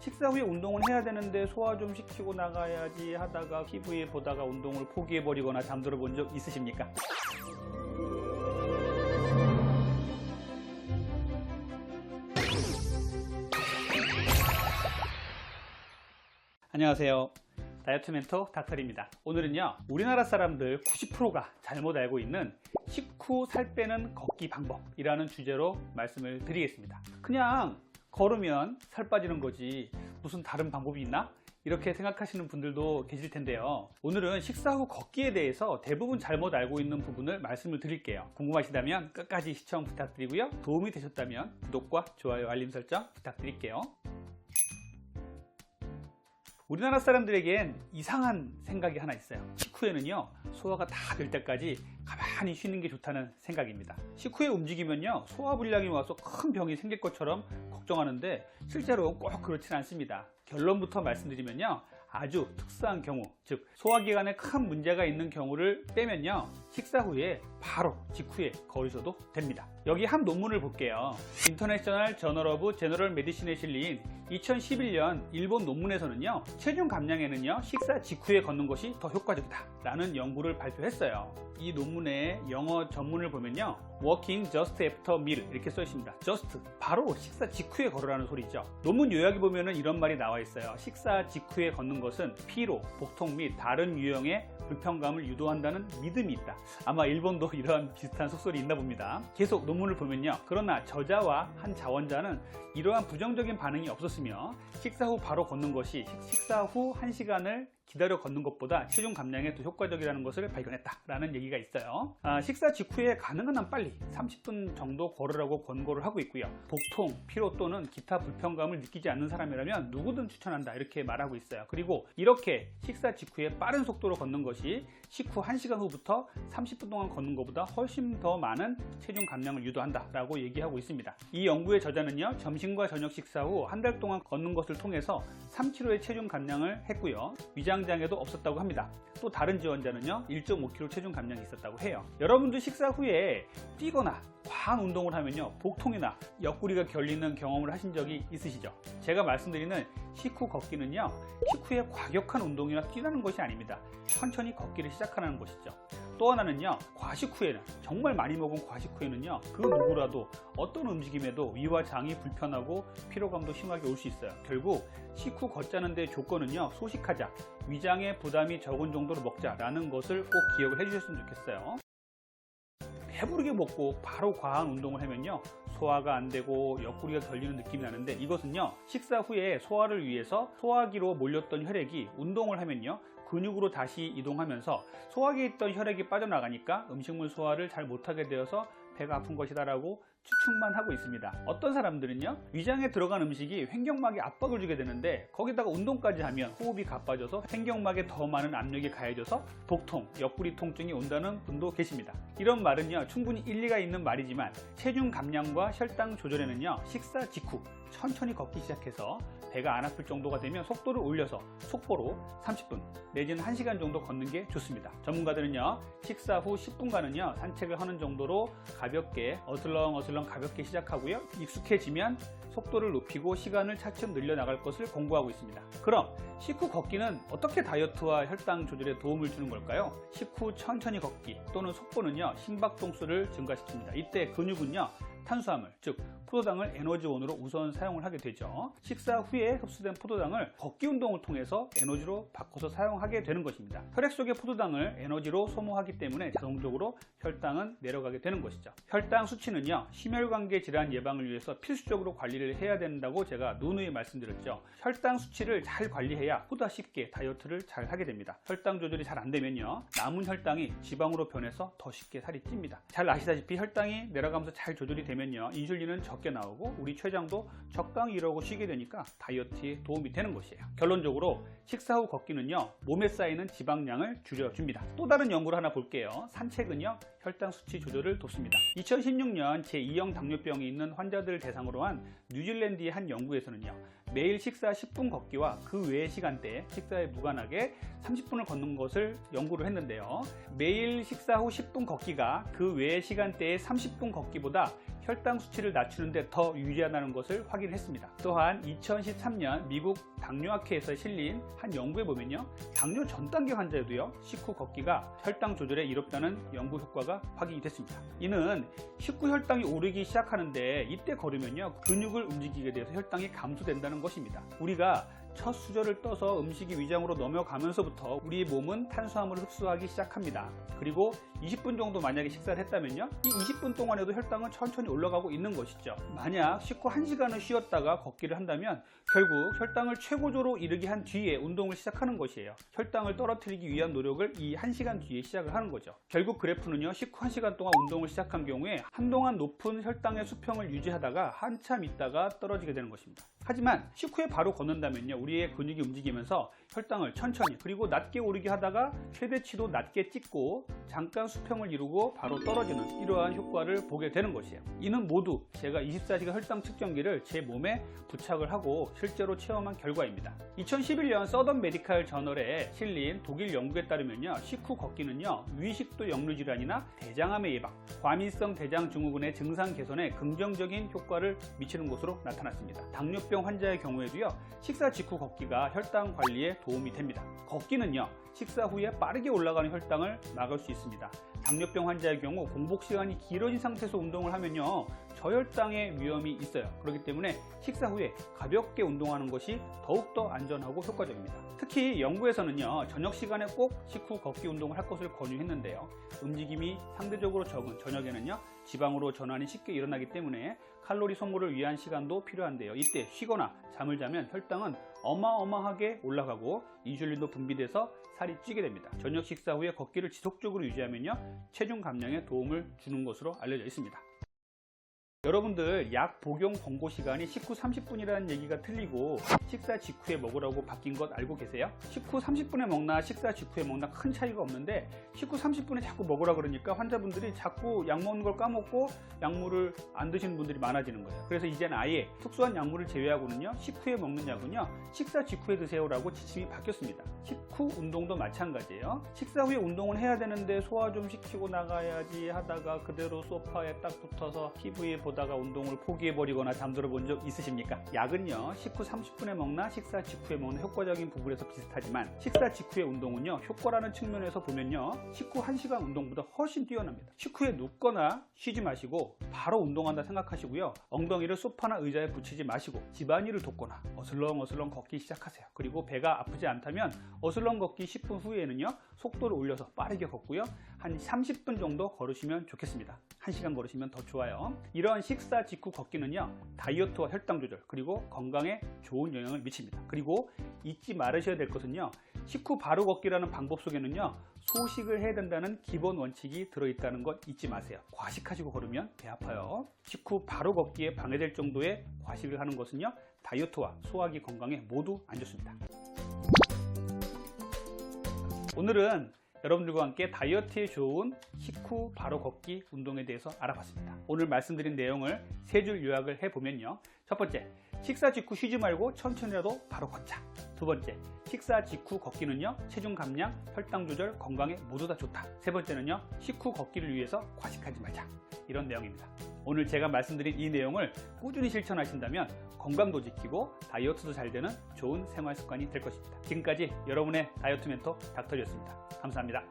식사 후에 운동을 해야 되는데 소화 좀 시키고 나가야지 하다가 TV에 보다가 운동을 포기해버리거나 잠들어 본 적 있으십니까? 안녕하세요. 다이어트 멘토 닥터리입니다. 오늘은요, 우리나라 사람들 90%가 잘못 알고 있는 식후 살 빼는 걷기 방법이라는 주제로 말씀을 드리겠습니다. 그냥 걸으면 살 빠지는 거지 무슨 다른 방법이 있나? 이렇게 생각하시는 분들도 계실 텐데요. 오늘은 식사 후 걷기에 대해서 대부분 잘못 알고 있는 부분을 말씀을 드릴게요. 궁금하시다면 끝까지 시청 부탁드리고요. 도움이 되셨다면 구독과 좋아요, 알림 설정 부탁드릴게요. 우리나라 사람들에겐 이상한 생각이 하나 있어요. 식후에는요, 소화가 다 될 때까지 가만히 쉬는 게 좋다는 생각입니다. 식후에 움직이면요, 소화불량이 와서 큰 병이 생길 것처럼 걱정하는데 실제로 꼭 그렇진 않습니다. 결론부터 말씀드리면요, 아주 특수한 경우, 즉 소화기관에 큰 문제가 있는 경우를 빼면요, 식사 후에 바로 직후에 걸으셔도 됩니다. 여기 한 논문을 볼게요. 인터내셔널 저널 오브 제너럴 메디신에 실린 2011년 일본 논문에서는요, 체중 감량에는요, 식사 직후에 걷는 것이 더 효과적이다 라는 연구를 발표했어요. 이 논문의 영어 전문을 보면요, Walking just after meal 이렇게 써 있습니다. just, 바로 식사 직후에 걸으라는 소리죠. 논문 요약에 보면은 이런 말이 나와 있어요. 식사 직후에 걷는 것은 피로, 복통 및 다른 유형의 불편감을 유도한다는 믿음이 있다. 아마 일본도 이러한 비슷한 속설이 있나 봅니다. 계속 논문을 보면요, 그러나 저자와 한 자원자는 이러한 부정적인 반응이 없었으며 식사 후 바로 걷는 것이 식사 후 1시간을 기다려 걷는 것보다 체중 감량에 더 효과적이라는 것을 발견했다라는 얘기가 있어요. 식사 직후에 가능한 한 빨리 30분 정도 걸으라고 권고를 하고 있고요. 복통, 피로 또는 기타 불편감을 느끼지 않는 사람이라면 누구든 추천한다 이렇게 말하고 있어요. 그리고 이렇게 식사 직후에 빠른 속도로 걷는 것이 식후 1시간 후부터 30분 동안 걷는 것보다 훨씬 더 많은 체중 감량을 유도한다라고 얘기하고 있습니다. 이 연구의 저자는요, 점심과 저녁 식사 후 한 달 동안 걷는 것을 통해서 3kg의 체중 감량을 했고요. 위장장애도 없었다고 합니다. 또 다른 지원자는요, 1.5kg 체중 감량이 있었다고 해요. 여러분도 식사 후에 뛰거나 과한 운동을 하면요, 복통이나 옆구리가 결리는 경험을 하신 적이 있으시죠? 제가 말씀드리는 식후 걷기는요, 식후에 과격한 운동이나 뛰라는 것이 아닙니다. 천천히 걷기를 시작하는 것이죠. 또 하나는요, 과식 후에는, 정말 많이 먹은 과식 후에는요, 그 누구라도 어떤 움직임에도 위와 장이 불편하고 피로감도 심하게 올 수 있어요. 결국 식후 걷자는 데 조건은요, 소식하자, 위장의 부담이 적은 정도로 먹자라는 것을 꼭 기억을 해주셨으면 좋겠어요. 배부르게 먹고 바로 과한 운동을 하면요, 소화가 안 되고 옆구리가 결리는 느낌이 나는데, 이것은요, 식사 후에 소화를 위해서 소화기로 몰렸던 혈액이 운동을 하면요, 근육으로 다시 이동하면서 소화기에 있던 혈액이 빠져나가니까 음식물 소화를 잘 못하게 되어서 배가 아픈 것이다 라고 추측만 하고 있습니다. 어떤 사람들은요, 위장에 들어간 음식이 횡격막에 압박을 주게 되는데 거기다가 운동까지 하면 호흡이 가빠져서 횡격막에 더 많은 압력이 가해져서 복통, 옆구리 통증이 온다는 분도 계십니다. 이런 말은요, 충분히 일리가 있는 말이지만 체중 감량과 혈당 조절에는요, 식사 직후 천천히 걷기 시작해서 배가 안 아플 정도가 되면 속도를 올려서 속보로 30분 내지는 1시간 정도 걷는 게 좋습니다. 전문가들은요, 식사 후 10분간은요, 산책을 하는 정도로 가볍게 어슬렁어슬렁 가볍게 시작하고요, 익숙해지면 속도를 높이고 시간을 차츰 늘려나갈 것을 권고하고 있습니다. 그럼 식후 걷기는 어떻게 다이어트와 혈당 조절에 도움을 주는 걸까요? 식후 천천히 걷기 또는 속보는요, 심박동수를 증가시킵니다. 이때 근육은요, 탄수화물, 즉 포도당을 에너지원으로 우선 사용을 하게 되죠. 식사 후에 흡수된 포도당을 걷기 운동을 통해서 에너지로 바꿔서 사용하게 되는 것입니다. 혈액 속의 포도당을 에너지로 소모하기 때문에 자동적으로 혈당은 내려가게 되는 것이죠. 혈당 수치는요, 심혈관계 질환 예방을 위해서 필수적으로 관리를 해야 된다고 제가 누누이 말씀드렸죠. 혈당 수치를 잘 관리해야 보다 쉽게 다이어트를 잘 하게 됩니다. 혈당 조절이 잘 안 되면요, 남은 혈당이 지방으로 변해서 더 쉽게 살이 찝니다. 잘 아시다시피 혈당이 내려가면서 잘 조절이 되면요, 인슐린은 적게 나오고 우리 췌장도 적당히 일하고 쉬게 되니까 다이어트에 도움이 되는 것이에요. 결론적으로 식사 후 걷기는요, 몸에 쌓이는 지방량을 줄여줍니다. 또 다른 연구를 하나 볼게요. 산책은요, 혈당 수치 조절을 돕습니다. 2016년 제2형 당뇨병이 있는 환자들을 대상으로 한 뉴질랜드의 한 연구에서는요, 매일 식사 10분 걷기와 그 외의 시간대에 식사에 무관하게 30분을 걷는 것을 연구를 했는데요, 매일 식사 후 10분 걷기가 그 외의 시간대에 30분 걷기보다 혈당 수치를 낮추는데 더 유리하다는 것을 확인했습니다. 또한 2013년 미국 당뇨학회에서 실린 한 연구에 보면요, 당뇨 전 단계 환자에도요 식후 걷기가 혈당 조절에 이롭다는 연구 효과가 확인이 됐습니다. 이는 식후 혈당이 오르기 시작하는데 이때 걸으면요 근육을 움직이게 돼서 혈당이 감소된다는 것입니다. 우리가 첫 수저를 떠서 음식이 위장으로 넘어가면서부터 우리의 몸은 탄수화물을 흡수하기 시작합니다. 그리고 20분 정도 만약에 식사를 했다면요, 이 20분 동안에도 혈당은 천천히 올라가고 있는 것이죠. 만약 식후 1시간을 쉬었다가 걷기를 한다면 결국 혈당을 최고조로 이르게 한 뒤에 운동을 시작하는 것이에요. 혈당을 떨어뜨리기 위한 노력을 이 1시간 뒤에 시작을 하는 거죠. 결국 그래프는요, 식후 1시간 동안 운동을 시작한 경우에 한동안 높은 혈당의 수평을 유지하다가 한참 있다가 떨어지게 되는 것입니다. 하지만 식후에 바로 걷는다면요, 우리의 근육이 움직이면서 혈당을 천천히 그리고 낮게 오르게 하다가 최대치도 낮게 찍고 잠깐 수평을 이루고 바로 떨어지는 이러한 효과를 보게 되는 것이에요. 이는 모두 제가 24시간 혈당 측정기를 제 몸에 부착을 하고 실제로 체험한 결과입니다. 2011년 서던 메디칼 저널에 실린 독일 연구에 따르면요, 식후 걷기는요 위식도 역류 질환이나 대장암의 예방, 과민성 대장 증후군의 증상 개선에 긍정적인 효과를 미치는 것으로 나타났습니다. 당뇨병 환자의 경우에도요 식사 직후 걷기가 혈당 관리에 도움이 됩니다. 걷기는요 식사 후에 빠르게 올라가는 혈당을 막을 수 있습니다. 당뇨병 환자의 경우 공복 시간이 길어진 상태에서 운동을 하면요 저혈당의 위험이 있어요. 그렇기 때문에 식사 후에 가볍게 운동하는 것이 더욱더 안전하고 효과적입니다. 특히 연구에서는요 저녁 시간에 꼭 식후 걷기 운동을 할 것을 권유했는데요, 움직임이 상대적으로 적은 저녁에는요 지방으로 전환이 쉽게 일어나기 때문에 칼로리 소모를 위한 시간도 필요한데요, 이때 쉬거나 잠을 자면 혈당은 어마어마하게 올라가고 인슐린도 분비돼서 살이 찌게 됩니다. 저녁 식사 후에 걷기를 지속적으로 유지하면요 체중 감량에 도움을 주는 것으로 알려져 있습니다. 여러분들 약 복용 권고 시간이 식후 30분이라는 얘기가 틀리고 식사 직후에 먹으라고 바뀐 것 알고 계세요? 식후 30분에 먹나 식사 직후에 먹나 큰 차이가 없는데 식후 30분에 자꾸 먹으라 그러니까 환자분들이 자꾸 약 먹는 걸 까먹고 약물을 안 드시는 분들이 많아지는 거예요. 그래서 이제는 아예 특수한 약물을 제외하고는요 식후에 먹는 약은요 식사 직후에 드세요라고 지침이 바뀌었습니다. 식후 운동도 마찬가지예요. 식사 후에 운동을 해야 되는데 소화 좀 시키고 나가야지 하다가 그대로 소파에 딱 붙어서 TV에 보다가 운동을 포기해버리거나 잠들어 본 적 있으십니까? 약은요 식후 30분에 먹나 식사 직후에 먹는 효과적인 부분에서 비슷하지만 식사 직후의 운동은요 효과라는 측면에서 보면요 식후 1시간 운동보다 훨씬 뛰어납니다. 식후에 눕거나 쉬지 마시고 바로 운동한다 생각하시고요, 엉덩이를 소파나 의자에 붙이지 마시고 집안일을 돕거나 어슬렁어슬렁 걷기 시작하세요. 그리고 배가 아프지 않다면 어슬렁 걷기 10분 후에는요 속도를 올려서 빠르게 걷고요, 한 30분 정도 걸으시면 좋겠습니다. 1시간 걸으시면 더 좋아요. 이런 식사 직후 걷기는요 다이어트와 혈당 조절 그리고 건강에 좋은 영향을 미칩니다. 그리고 잊지 말으셔야 될 것은요, 식후 바로 걷기라는 방법 속에는요 소식을 해야 된다는 기본 원칙이 들어있다는 것 잊지 마세요. 과식하시고 걸으면 배 아파요. 식후 바로 걷기에 방해될 정도의 과식을 하는 것은요 다이어트와 소화기 건강에 모두 안 좋습니다. 오늘은 여러분들과 함께 다이어트에 좋은 식후 바로 걷기 운동에 대해서 알아봤습니다. 오늘 말씀드린 내용을 세 줄 요약을 해보면요, 첫 번째, 식사 직후 쉬지 말고 천천히라도 바로 걷자. 두 번째, 식사 직후 걷기는요 체중 감량, 혈당 조절, 건강에 모두 다 좋다. 세 번째는요 식후 걷기를 위해서 과식하지 말자. 이런 내용입니다. 오늘 제가 말씀드린 이 내용을 꾸준히 실천하신다면 건강도 지키고 다이어트도 잘 되는 좋은 생활 습관이 될 것입니다. 지금까지 여러분의 다이어트 멘토 닥터리였습니다. 감사합니다.